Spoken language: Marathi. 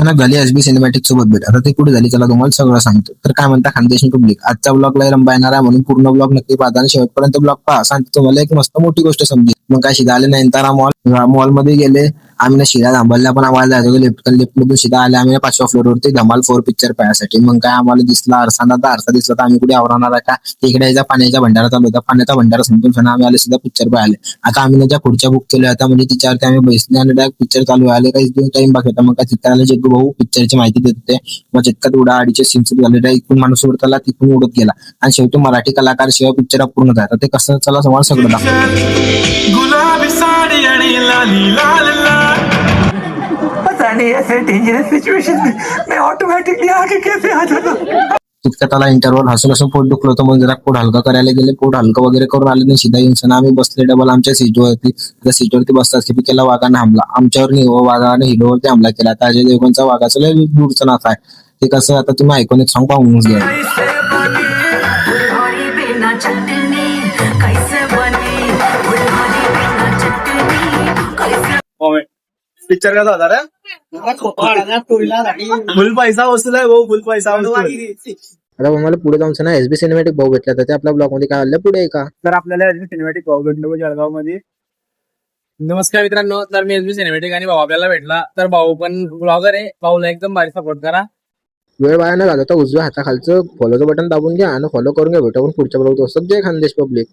अचानक झाली एसबी सिनेमॅटिक सोबत भेट. आता ते कुठे झाली चला तुम्हाला सगळं सांगतो. तर काय म्हणता खानदेशी पब्लिक, आजचा ब्लॉग लय लंबा येणार आहे म्हणून पूर्ण ब्लॉग नक्की पाहता आणि शेवटपर्यंत ब्लॉग पहा. सांगतो तुम्हाला एक मस्त मोठी गोष्ट समजेल. मग काय सीधा आले नयनतारा मॉल मध्ये गेले आम्ही ना शिरा थांबवल्या, पण आम्हाला जायचं होतं लिफ्ट मधून सीधा आले आम्ही 5व्या फ्लोअरवरती धमाल 4 पिक्चर पाहण्यासाठी. मग काय आम्हाला दिसला आरसा दिसला तर आम्ही कुठे आवरणार आहे का, इकडे यायचा पाण्याचा भंडारा चालू होता, पाण्याचा भंडारा संपून आम्ही आले सीधा पिक्चर पाहिले. आता आम्ही ना ज्या खुर्च्या बुक केल्या होत्या म्हणजे तिच्यावरती आम्ही बसले आणि डायरेक्ट पिक्चर चालू आले. काही दोन टाइम बाकी होता. मग काय चित्राला जग्गू भाऊ पिक्चरची माहिती देत होते. मग चित्तात उडा अडीचे सीन सुरू झाले. इकडून माणूस उडताला तिकडून उडत गेला आणि शेवटी मराठी कलाकार शिवाय पिक्चर अपूर्ण झाला. ते कसं चला तुम्हाला सगळं दाखवतो. गुलाबी साडी आणि लाली लाल लाल, पता नहीं ऐसे डेंजरस सिचुएशन में मैं ऑटोमेटिकली आगे कैसे आ जाता. तितक्या त्याला इंटरव्हल हसून पोट दुखलं होतं. मग जरा पोट हलका करायला गेले. पोट हलकं वगैरे करून आले नाही सीधा येऊन आम्ही बसले डबल आमच्या सीटवरती. त्या सीटवरती बसताच केला वाघाने हमला आमच्यावर नाही, वाघाने हिरोवरती हमला केला. आता अजय देवगणचा वाघाचं लय दूरचं नातं आहे. ते कसं आता तुम्ही ऐकून एक सॉंग पाहूनच घ्या. पिक्चर कसा होता रे? फुल पैसा वसूल आहे भाऊ, फुल पैसा वसूल. आता मला पुढे जाऊन ना एसबी सिनेमॅटिक भाऊ भेटला तर ते आपल्या ब्लॉग मध्ये काय आलं पुढे का. तर आपल्याला सिनेमॅटिक भाऊ भेटलो जळगाव मध्ये. नमस्कार मित्रांनो, तर मी एसबी सिनेमॅटिक आणि भाऊ आपल्याला भेटला. तर भाऊ पण ब्लॉगर आहे, भाऊला एकदम भारी सपोर्ट करा. वेळ वाया न घालवता उजव्या हाताखालचं फॉलोचं बटन दाबून घ्या आणि फॉलो करून घ्या. भेटून पुढच्या ब्लॉग. जय खानदेश पब्लिक.